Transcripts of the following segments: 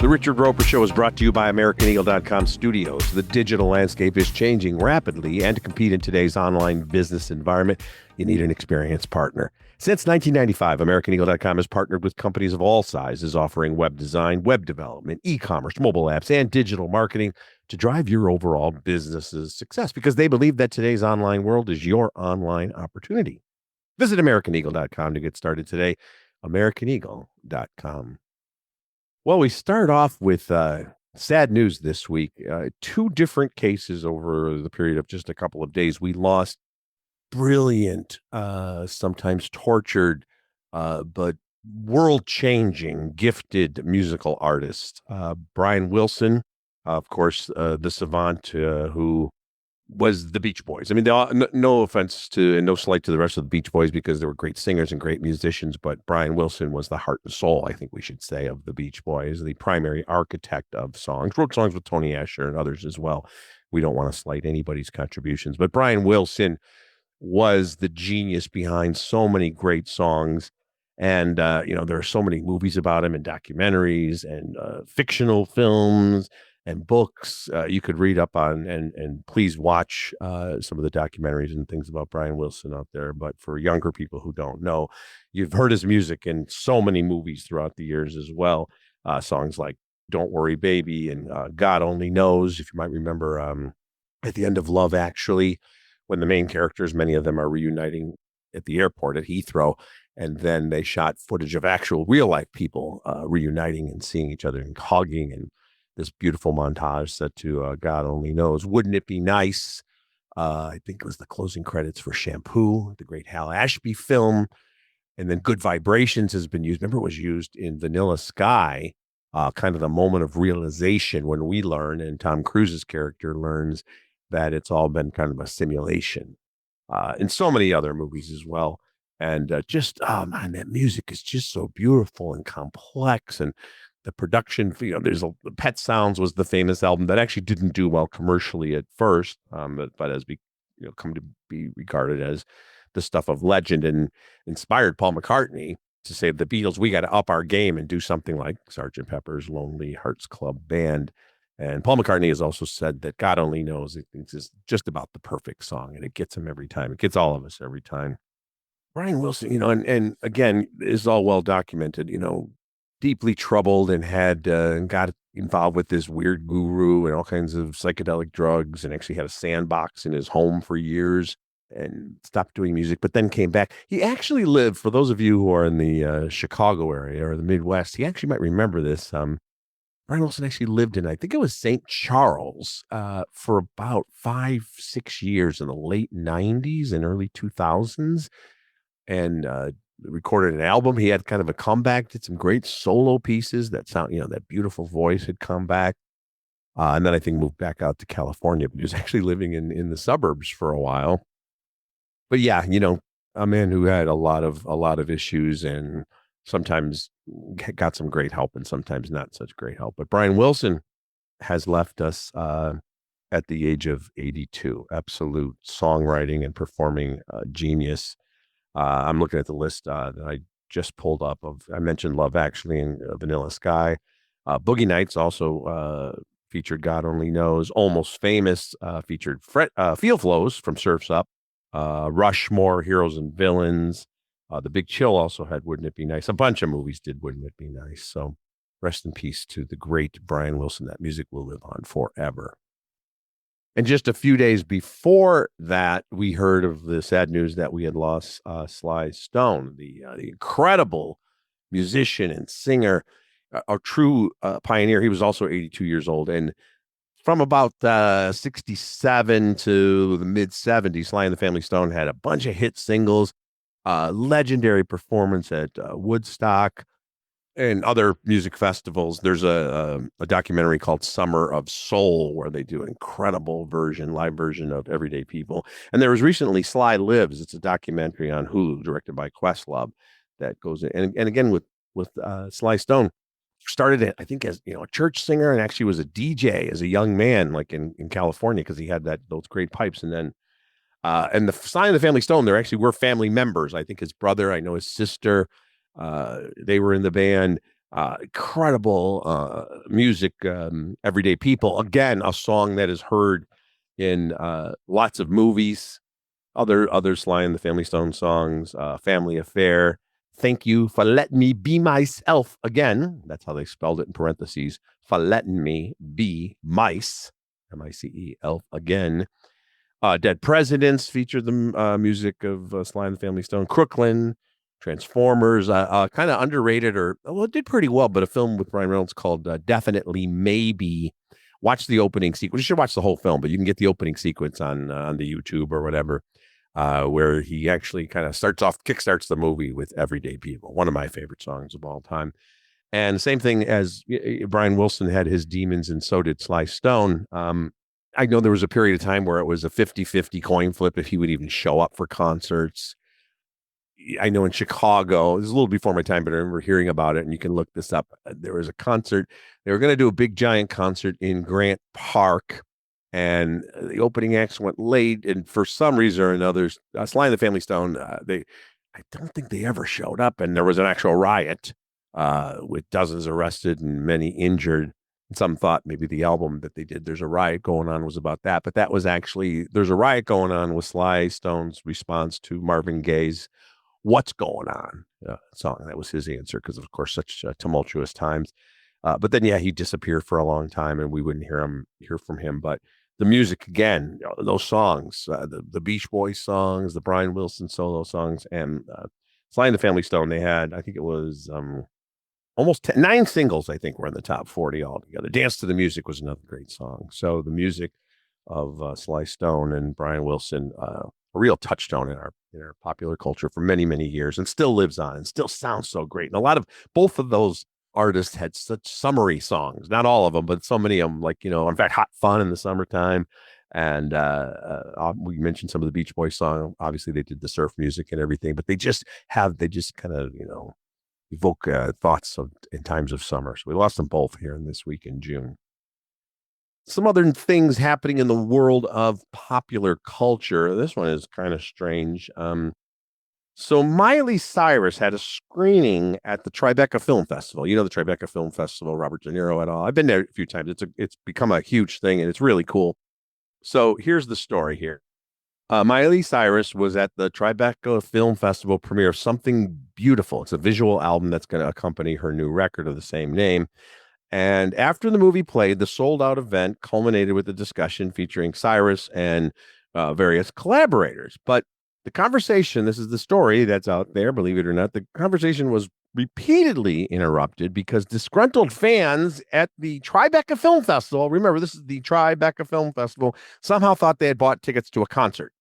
The Richard Roeper Show is brought to you by AmericanEagle.com Studios. The digital landscape is changing rapidly, and to compete in today's online business environment, you need an experienced partner. Since 1995, AmericanEagle.com has partnered with companies of all sizes offering web design, web development, e-commerce, mobile apps, and digital marketing to drive your overall business's success, because they believe that today's online world is your online opportunity. Visit AmericanEagle.com to get started today. AmericanEagle.com. Well, we start off with sad news this week. Two different cases over the period of just a couple of days. We lost brilliant, sometimes tortured, but world-changing, gifted musical artist. Brian Wilson, of course, the savant who was the Beach Boys. I mean, no offense to and no slight to the rest of the Beach Boys, because they were great singers and great musicians, but Brian Wilson was the heart and soul, I think we should say, of the Beach Boys, the primary architect of songs, wrote songs with Tony Asher and others as well. We don't want to slight anybody's contributions, but Brian Wilson was the genius behind so many great songs. And, there are so many movies about him and documentaries and fictional films and books you could read up on, and please watch some of the documentaries and things about Brian Wilson out there. But for younger people who don't know, you've heard his music in so many movies throughout the years as well. Songs like Don't Worry Baby and God Only Knows, if you might remember, at the end of Love Actually, when the main characters, many of them are reuniting at the airport at Heathrow, and then they shot footage of actual real life people reuniting and seeing each other and hugging, and this beautiful montage set to God Only Knows. Wouldn't It Be Nice? I think it was the closing credits for Shampoo, the great Hal Ashby film. And then Good Vibrations has been used. Remember, it was used in Vanilla Sky, kind of the moment of realization when we learn, and Tom Cruise's character learns, that it's all been kind of a simulation. In so many other movies as well. And oh man, that music is just so beautiful and complex, and the production, there's Pet Sounds was the famous album that actually didn't do well commercially at first, but has come to be regarded as the stuff of legend, and inspired Paul McCartney to say, the Beatles, we got to up our game and do something like Sgt. Pepper's Lonely Hearts Club Band. And Paul McCartney has also said that God Only Knows, it is just about the perfect song, and it gets him every time. It gets all of us every time. Brian Wilson, and again, is all well documented, deeply troubled, and had got involved with this weird guru and all kinds of psychedelic drugs, and actually had a sandbox in his home for years and stopped doing music, but then came back. He actually lived, for those of you who are in the Chicago area or the Midwest, he actually might remember this. Brian Wilson actually lived in, I think it was St. Charles, for about 5-6 years in the late 90s and early 2000s, and recorded an album. He had kind of a comeback, did some great solo pieces that sound, that beautiful voice had come back. And then I think moved back out to California, but he was actually living in the suburbs for a while. But yeah, a man who had a lot of issues, and sometimes got some great help and sometimes not such great help. But Brian Wilson has left us at the age of 82. Absolute songwriting and performing genius. I'm looking at the list that I just pulled up I mentioned Love Actually and Vanilla Sky. Boogie Nights also featured God Only Knows. Almost Famous featured Feel Flows from Surf's Up. Rushmore, Heroes and Villains. The Big Chill also had Wouldn't It Be Nice? A bunch of movies did Wouldn't It Be Nice? So rest in peace to the great Brian Wilson. That music will live on forever. And just a few days before that, we heard of the sad news that we had lost Sly Stone, the incredible musician and singer, a true pioneer. He was also 82 years old. And from about 67 to the mid 70s, Sly and the Family Stone had a bunch of hit singles, legendary performance at Woodstock and other music festivals. There's a documentary called Summer of Soul, where they do an incredible live version of Everyday People. And there was recently Sly Lives. It's a documentary on Hulu directed by Questlove that goes in. And again, with Sly Stone, started, I think, as a church singer, and actually was a DJ as a young man, like in California, because he had those great pipes. And then and the Sly and the Family Stone, there actually were family members. I think his brother, I know his sister, they were in the band. Incredible music, Everyday People. Again, a song that is heard in lots of movies, other Sly and the Family Stone songs, Family Affair. Thank you for letting me be myself again. That's how they spelled it in parentheses. For letting me be mice, Mice elf again. Dead Presidents featured the music of Sly and the Family Stone. Crooklyn, Transformers, kind of underrated, or well, it did pretty well, but a film with Ryan Reynolds called Definitely Maybe. Watch the opening sequence. You should watch the whole film, but you can get the opening sequence on the YouTube or whatever, where he actually kind of kickstarts the movie with Everyday People, one of my favorite songs of all time. And same thing as Brian Wilson had his demons, and so did Sly Stone. I know there was a period of time where it was a 50-50 coin flip if he would even show up for concerts. I know in Chicago, this is a little before my time, but I remember hearing about it, and you can look this up. There was a concert. They were going to do a big giant concert in Grant Park, and the opening acts went late, and for some reason or another, Sly and the Family Stone, I don't think they ever showed up, and there was an actual riot with dozens arrested and many injured. And some thought maybe the album that they did, There's a Riot Going On, was about that, but that was actually There's a Riot Going On with Sly Stone's response to Marvin Gaye's What's Going On song. That was his answer because, of course, such tumultuous times. But then, yeah, he disappeared for a long time, and we wouldn't hear from him. But the music, again, those songs, the Beach Boys songs, the Brian Wilson solo songs, and Sly and the Family Stone, they had, I think it was almost 9 singles, I think, were in the top 40 altogether. Dance to the Music was another great song. So the music of Sly Stone and Brian Wilson, a real touchstone in our popular culture for many, many years, and still lives on and still sounds so great. And both of those artists had such summery songs. Not all of them, but so many of them, like, in fact, Hot Fun in the Summertime. And we mentioned some of the Beach Boys song. Obviously, they did the surf music and everything, but they just kind of, evoke thoughts in times of summer. So we lost them both here in this week in June. Some other things happening in the world of popular culture. This one is kind of strange. So Miley Cyrus had a screening at the Tribeca Film Festival. You know, the Tribeca Film Festival, Robert De Niro et al. I've been there a few times. It's become a huge thing, and it's really cool. So here's the story here. Miley Cyrus was at the Tribeca Film Festival premiere of Something Beautiful. It's a visual album that's going to accompany her new record of the same name. And after the movie played, the sold-out event culminated with a discussion featuring Cyrus and various collaborators. But the conversation, this is the story that's out there, believe it or not, the conversation was repeatedly interrupted because disgruntled fans at the Tribeca Film Festival, remember, this is the Tribeca Film Festival, somehow thought they had bought tickets to a concert.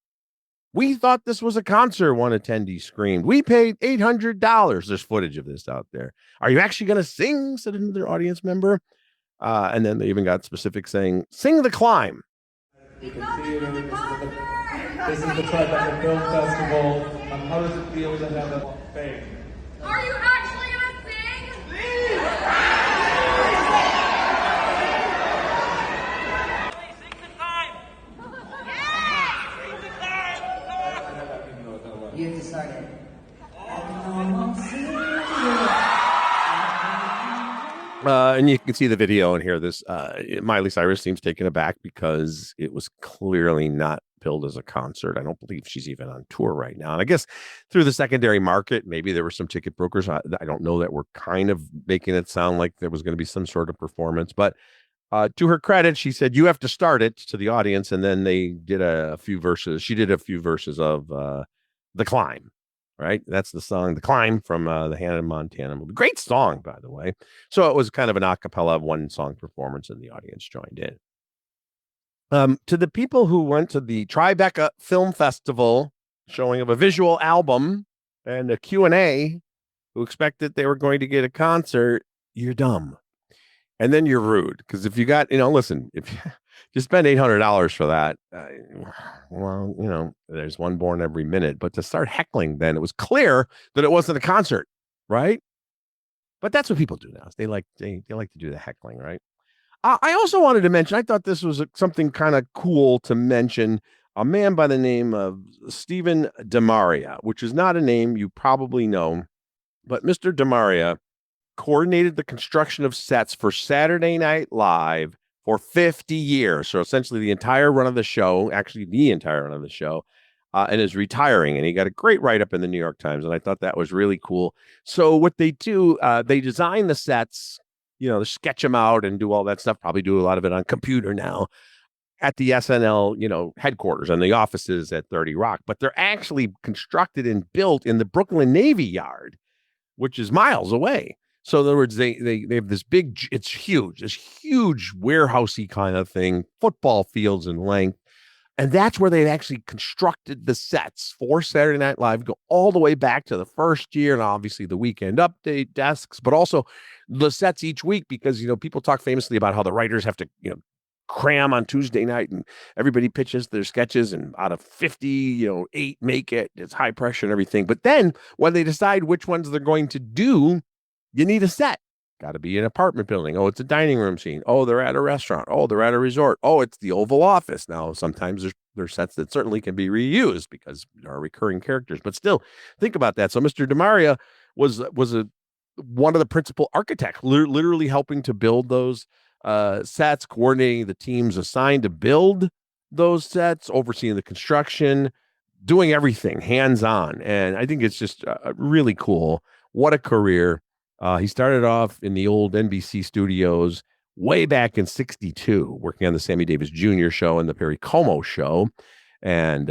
We thought this was a concert, one attendee screamed. We paid $800. There's footage of this out there. Are you actually going to sing? Said another audience member. And then they even got specific saying, sing The Climb. You can see it. This is the Tribeca Film Festival. How does it feel to have a fame? Are you actually going to sing? Please! Sing The Climb! Yeah! Sing The Climb! You have to start it. And you can see the video and hear this. Miley Cyrus seems taken aback because it was clearly not billed as a concert. I don't believe she's even on tour right now. And I guess through the secondary market, maybe there were some ticket brokers. I don't know that were kind of making it sound like there was going to be some sort of performance. But to her credit, she said, you have to start it to the audience. And then they did a few verses. She did a few verses of The Climb. Right. That's the song, The Climb, from the Hannah Montana movie. Great song, by the way. So it was kind of an a cappella one song performance, and the audience joined in. To the people who went to the Tribeca Film Festival showing of a visual album and a Q&A, who expected they were going to get a concert, you're dumb. And then you're rude. Because if you got, listen, if you spend $800 for that, well, there's one born every minute. But to start heckling, then it was clear that it wasn't a concert, right? But that's what people do now. They like to do the heckling, right? I also wanted to mention, I thought this was something kind of cool to mention, a man by the name of Stephen DeMaria, which is not a name you probably know, but Mr. DeMaria coordinated the construction of sets for Saturday Night Live for 50 years. So essentially the entire run of the show, actually the entire run of the show, and is retiring. And he got a great write-up in the New York Times. And I thought that was really cool. So what they do, they design the sets, they sketch them out and do all that stuff, probably do a lot of it on computer now at the SNL, headquarters and the offices at 30 Rock. But they're actually constructed and built in the Brooklyn Navy Yard, which is miles away. So in other words, they have this big, it's huge, this huge warehousey kind of thing, football fields in length. And that's where they've actually constructed the sets for Saturday Night Live, go all the way back to the first year and obviously the weekend update desks, but also the sets each week because, people talk famously about how the writers have to, cram on Tuesday night and everybody pitches their sketches and out of 50, 8 make it. It's high pressure and everything. But then when they decide which ones they're going to do, you need a set. Got to be an apartment building. Oh, it's a dining room scene. Oh, they're at a restaurant. Oh, they're at a resort. Oh, it's the Oval Office. Now, sometimes there's sets that certainly can be reused because there are recurring characters. But still, think about that. So Mr. DeMaria was one of the principal architects, literally helping to build those sets, coordinating the teams assigned to build those sets, overseeing the construction, doing everything hands-on. And I think it's just really cool. What a career. He started off in the old NBC studios way back in 62, working on the Sammy Davis Jr. show and the Perry Como show and,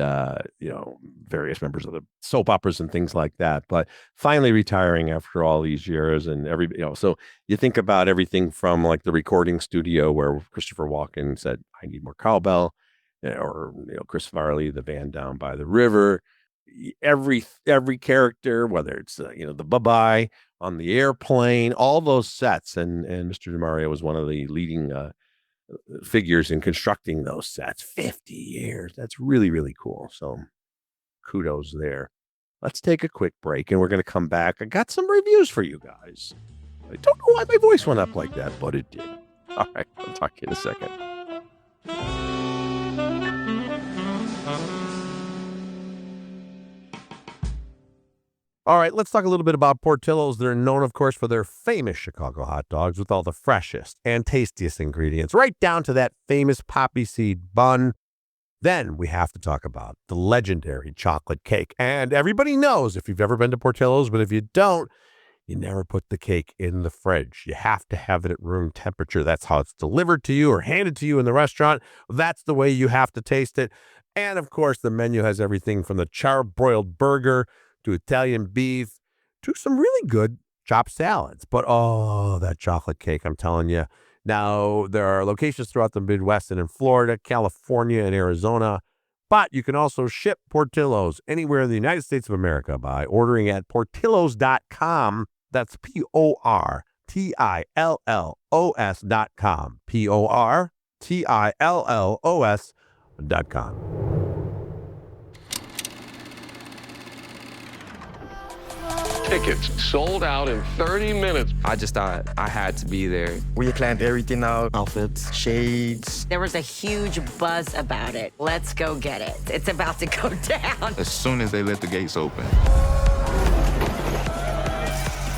various members of the soap operas and things like that. But finally retiring after all these years and so you think about everything from like the recording studio where Christopher Walken said, I need more cowbell, or, Chris Farley, the van down by the river, every character, whether it's, the bye-bye on the airplane, all those sets. And Mr. DeMaria was one of the leading figures in constructing those sets. 50 years. That's really, really cool. So kudos there. Let's take a quick break and we're going to come back. I got some reviews for you guys. I don't know why my voice went up like that, but it did. All right. I'll talk to you in a second. All right, let's talk a little bit about Portillo's. They're known, of course, for their famous Chicago hot dogs with all the freshest and tastiest ingredients, right down to that famous poppy seed bun. Then we have to talk about the legendary chocolate cake. And everybody knows if you've ever been to Portillo's, but if you don't, you never put the cake in the fridge. You have to have it at room temperature. That's how it's delivered to you or handed to you in the restaurant. That's the way you have to taste it. And, of course, the menu has everything from the charbroiled burger to Italian beef, to some really good chopped salads. But, that chocolate cake, I'm telling you. Now, there are locations throughout the Midwest and in Florida, California, and Arizona. But you can also ship Portillo's anywhere in the United States of America by ordering at portillos.com. That's PORTILLOS.com. PORTILLOS.com. Tickets sold out in 30 minutes. I just thought I had to be there. We planned everything out, outfits, shades. There was a huge buzz about it. Let's go get it. It's about to go down. As soon as they let the gates open.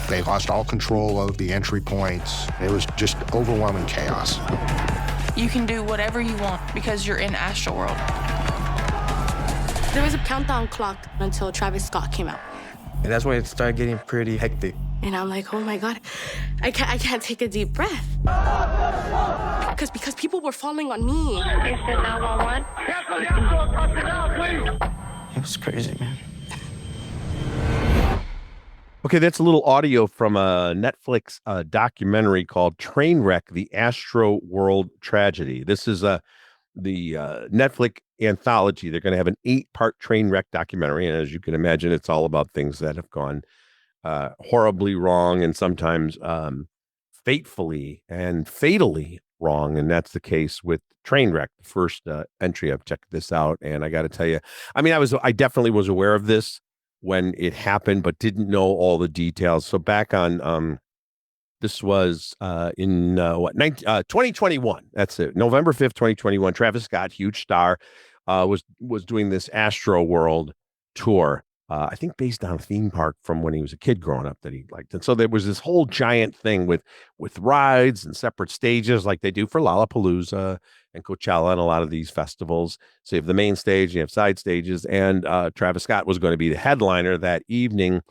They lost all control of the entry points. It was just overwhelming chaos. You can do whatever you want because you're in Astroworld. There was a countdown clock until Travis Scott came out. And that's when it started getting pretty hectic. And I'm like, oh my God, I can't take a deep breath. Because people were falling on me. Is it 911? It was crazy, man. Okay, that's a little audio from a Netflix documentary called Trainwreck, the Astroworld Tragedy. This is the Netflix anthology. They're going to have an 8-part Trainwreck documentary. And as you can imagine, it's all about things that have gone horribly wrong and sometimes fatefully and fatally wrong. And that's the case with Trainwreck, the first entry. I've checked this out. And I got to tell you, I mean, I definitely was aware of this when it happened, but didn't know all the details. So back on, this was in 2021. That's it. November 5th, 2021. Travis Scott, huge star, was doing this Astroworld tour. I think based on a theme park from when he was a kid growing up that he liked. And so there was this whole giant thing with rides and separate stages like they do for Lollapalooza and Coachella and a lot of these festivals. So you have the main stage, you have side stages, and Travis Scott was going to be the headliner that evening.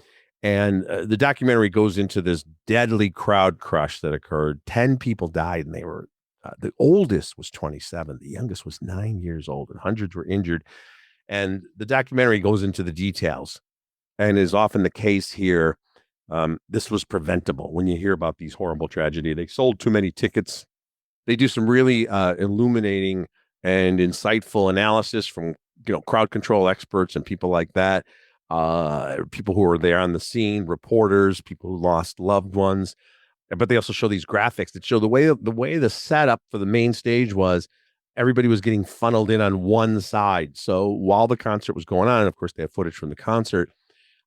And the documentary goes into this deadly crowd crush that occurred. 10 people died, and they were the oldest was 27, the youngest was 9 years old, and hundreds were injured. And the documentary goes into the details, and is often the case here. This was preventable. When you hear about these horrible tragedy, they sold too many tickets. They do some really illuminating and insightful analysis from crowd control experts and people like that. People who were there on the scene, reporters, people who lost loved ones. But they also show these graphics that show the way the setup for the main stage was. Everybody was getting funneled in on one side. So while the concert was going on, and of course they have footage from the concert,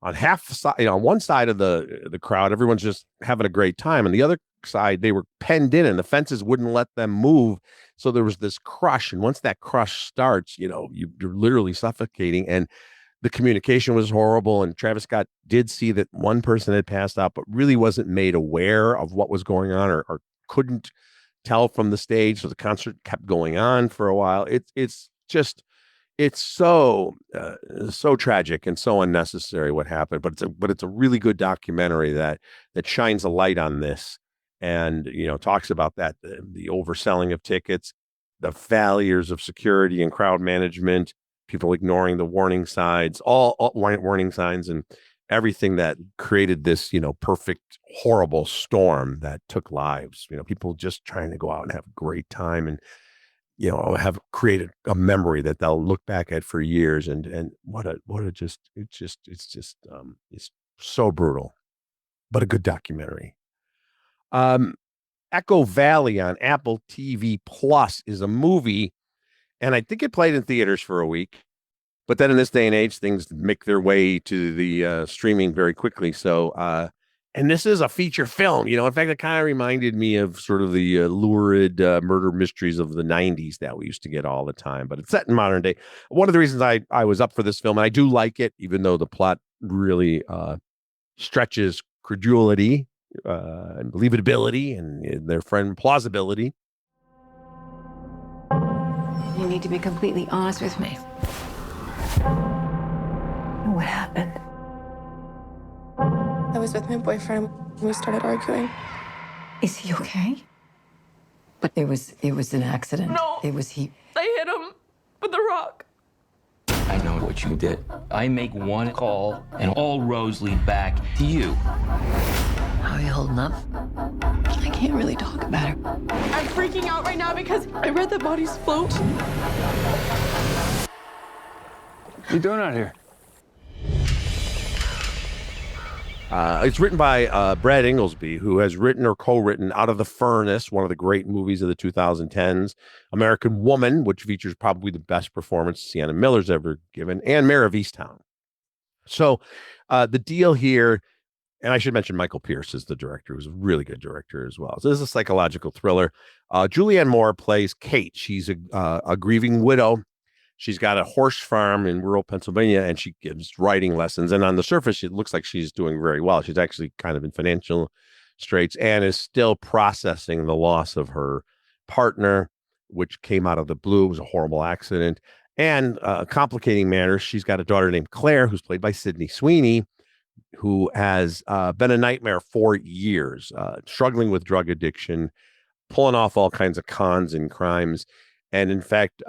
on on one side of the crowd, everyone's just having a great time. On the other side, they were penned in, and the fences wouldn't let them move. So there was this crush, and once that crush starts, you're literally suffocating. And the communication was horrible. And Travis Scott did see that one person had passed out, but really wasn't made aware of what was going on, or couldn't tell from the stage. So the concert kept going on for a while. It's so tragic and so unnecessary what happened. But it's a really good documentary that shines a light on this, and talks about that, the overselling of tickets, the failures of security and crowd management, people ignoring the warning signs, all warning signs, and everything that created this, perfect, horrible storm that took lives. People just trying to go out and have a great time, and have created a memory that they'll look back at for years. And it's so brutal, but a good documentary. Echo Valley on Apple TV Plus is a movie, and I think it played in theaters for a week. But then in this day and age, things make their way to the streaming very quickly. So, and this is a feature film. In fact, it kind of reminded me of sort of the lurid murder mysteries of the 90s that we used to get all the time. But it's set in modern day. One of the reasons I was up for this film, and I do like it, even though the plot really stretches credulity and believability and their friend plausibility. You need to be completely honest with me. What happened? I was with my boyfriend. We started arguing. Is he okay? But it was an accident. No. It was he. I hit him with a rock. I know what you did. I make one call, and all roads lead back to you. How are you holding up? I can't really talk about it. I'm freaking out right now because I read that bodies float. What are you doing out here? It's written by Brad Inglesby, who has written or co-written Out of the Furnace, one of the great movies of the 2010s, American Woman, which features probably the best performance Sienna Miller's ever given, and Mare of Easttown. So the deal here, and I should mention Michael Pierce is the director, who's a really good director as well. So this is a psychological thriller. Julianne Moore plays Kate. She's a grieving widow. She's got a horse farm in rural Pennsylvania, and she gives writing lessons. And on the surface, it looks like she's doing very well. She's actually kind of in financial straits and is still processing the loss of her partner, which came out of the blue. It was a horrible accident. And complicating matters, she's got a daughter named Claire, who's played by Sydney Sweeney, who has been a nightmare for years, struggling with drug addiction, pulling off all kinds of cons and crimes. And in fact,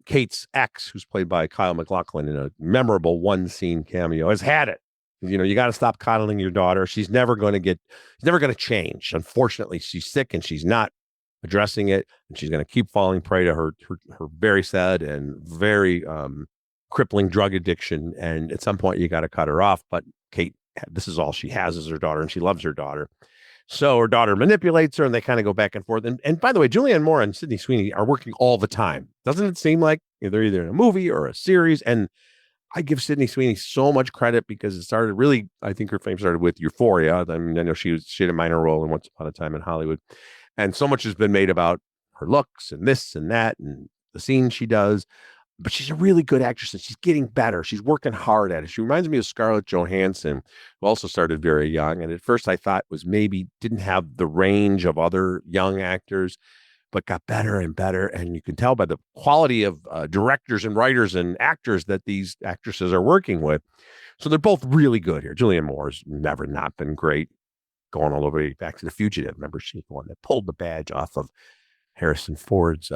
Kate's ex, who's played by Kyle MacLachlan in a memorable one-scene cameo, has had it. You got to stop coddling your daughter. She's never going to change. Unfortunately, she's sick and she's not addressing it. And she's going to keep falling prey to her very sad and very crippling drug addiction. And at some point, you got to cut her off. But Kate, this is all she has is her daughter, and she loves her daughter. So her daughter manipulates her, and they kind of go back and forth. And by the way, Julianne Moore and Sydney Sweeney are working all the time. Doesn't it seem like they're either in a movie or a series? And I give Sydney Sweeney so much credit because it started really, I think her fame started with Euphoria. I mean, I know she had a minor role in Once Upon a Time in Hollywood. And so much has been made about her looks and this and that and the scenes she does. but she's a really good actress and she's getting better. She's working hard at it. She reminds me of Scarlett Johansson, who also started very young. And at first I thought was maybe didn't have the range of other young actors, but got better and better. And you can tell by the quality of directors and writers and actors that these actresses are working with. So they're both really good here. Julianne Moore's never not been great, going all the way back to The Fugitive. Remember, she's the one that pulled the badge off of Harrison Ford's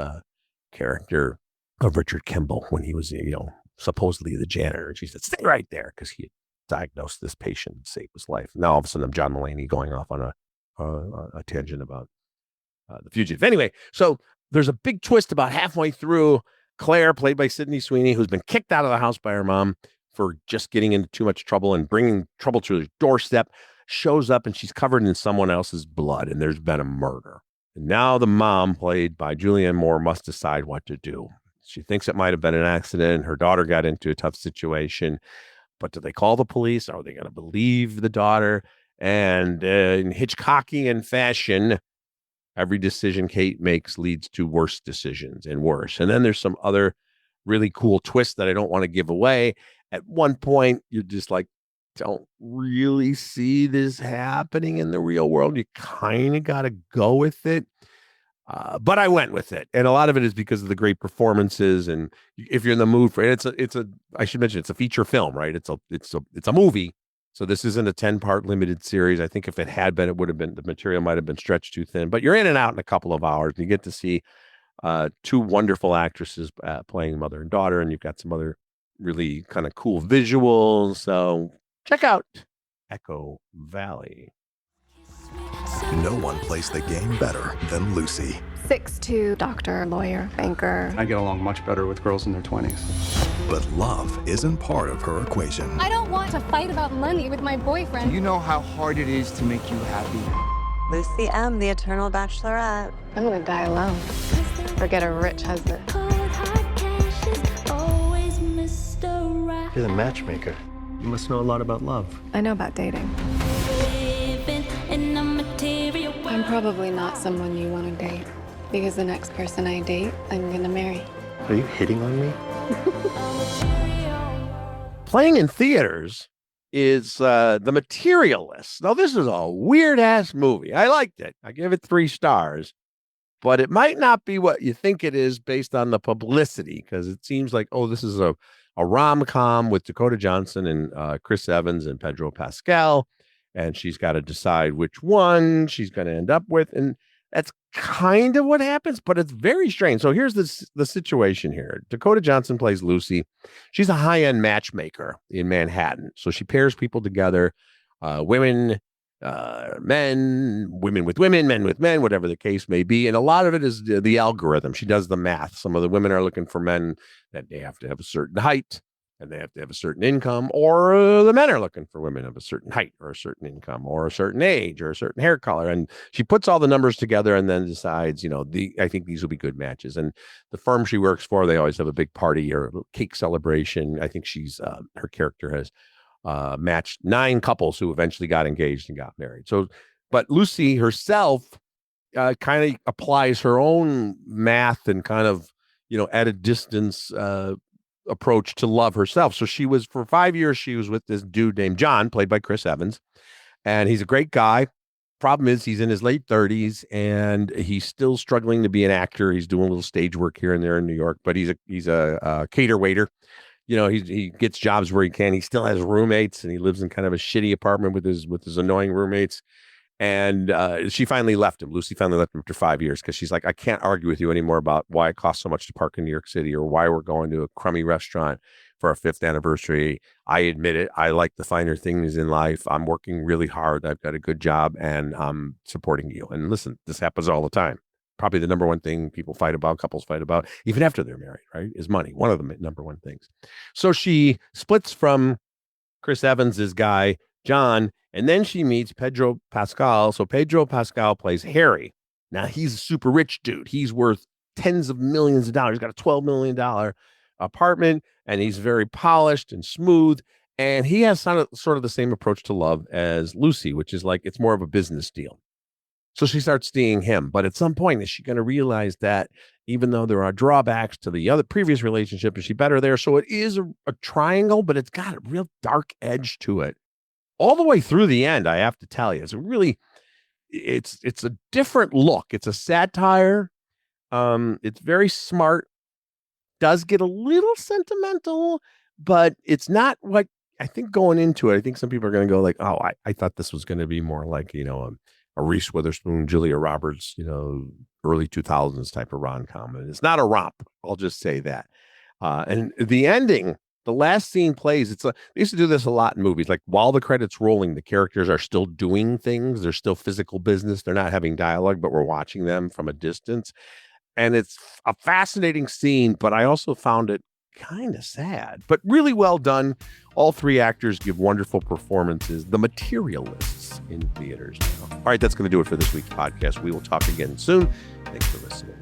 character of Richard Kimball when he was, supposedly the janitor. And she said, stay right there, because he had diagnosed this patient and saved his life. Now all of a sudden I'm John Mulaney going off on a tangent about The Fugitive. Anyway, so there's a big twist about halfway through. Claire, played by Sydney Sweeney, who's been kicked out of the house by her mom for just getting into too much trouble and bringing trouble to her doorstep, shows up and she's covered in someone else's blood, and there's been a murder. And now the mom, played by Julianne Moore, must decide what to do. She thinks it might have been an accident. Her daughter got into a tough situation, but do they call the police? Are they going to believe the daughter? And in Hitchcockian fashion, every decision Kate makes leads to worse decisions and worse. And then there's some other really cool twists that I don't want to give away. At one point, you're just like, don't really see this happening in the real world. You kind of got to go with it. But I went with it. And a lot of it is because of the great performances. And if you're in the mood for it, I should mention, it's a feature film, right? It's a movie. So this isn't a 10-part limited series. I think if it had been, the material might have been stretched too thin, but you're in and out in a couple of hours. You get to see two wonderful actresses playing mother and daughter, and you've got some other really kind of cool visuals. So check out Echo Valley. No one plays the game better than Lucy. 6'2", doctor, lawyer, banker. I get along much better with girls in their 20s. But love isn't part of her equation. I don't want to fight about money with my boyfriend. You know how hard it is to make you happy. Lucy M., the eternal bachelorette. I'm gonna die alone. Forget a rich husband. You're the matchmaker. You must know a lot about love. I know about dating. I'm probably not someone you want to date, because the next person I date, I'm gonna marry. Are you hitting on me? Playing in theaters is The Materialists. Now, this is a weird-ass movie. I liked it. I give it 3 stars. But it might not be what you think it is based on the publicity, because it seems like, this is a rom-com with Dakota Johnson and Chris Evans and Pedro Pascal. And she's got to decide which one she's going to end up with. And that's kind of what happens, but it's very strange. So here's the situation here. Dakota Johnson plays Lucy. She's a high-end matchmaker in Manhattan. So she pairs people together, women, men, women with women, men with men, whatever the case may be. And a lot of it is the algorithm. She does the math. Some of the women are looking for men that they have to have a certain height, and they have to have a certain income, or the men are looking for women of a certain height or a certain income or a certain age or a certain hair color. And she puts all the numbers together and then decides, I think these will be good matches. And the firm she works for, they always have a big party or a little cake celebration. I think her character has matched 9 couples who eventually got engaged and got married. So, but Lucy herself kind of applies her own math and kind of, at a distance, approach to love herself. So she was, for 5 years, she was with this dude named John, played by Chris Evans. And he's a great guy. Problem is, he's in his late 30s and he's still struggling to be an actor. He's doing a little stage work here and there in New York, but he's a cater waiter. He gets jobs where he can. He still has roommates and he lives in kind of a shitty apartment with his annoying roommates. And she finally left him. Lucy finally left him after 5 years because she's like, I can't argue with you anymore about why it costs so much to park in New York City or why we're going to a crummy restaurant for our 5th anniversary. I admit it. I like the finer things in life. I'm working really hard. I've got a good job and I'm supporting you. And listen, this happens all the time. Probably the number one thing couples fight about, even after they're married, right, is money. One of the number one things. So she splits from Chris Evans's guy, John, and then she meets Pedro Pascal. So Pedro Pascal plays Harry. Now, he's a super rich dude. He's worth tens of millions of dollars. He's got a $12 million apartment, and he's very polished and smooth. And he has sort of the same approach to love as Lucy, which is like, it's more of a business deal. So she starts seeing him. But at some point, is she going to realize that even though there are drawbacks to the other previous relationship, is she better there? So it is a triangle, but it's got a real dark edge to it. All the way through the end, I have to tell you, it's a different look. It's a satire. It's very smart. Does get a little sentimental, but it's not what I think going into it. I think some people are going to go like, oh, I thought this was going to be more like, a Reese Witherspoon, Julia Roberts, early 2000s type of rom-com. And it's not a romp. I'll just say that. And the ending, the last scene plays. They used to do this a lot in movies. Like while the credits rolling, the characters are still doing things. They're still physical business. They're not having dialogue, but we're watching them from a distance. And it's a fascinating scene, but I also found it kind of sad, but really well done. All three actors give wonderful performances. The Materialists in theaters now. All right, that's going to do it for this week's podcast. We will talk again soon. Thanks for listening.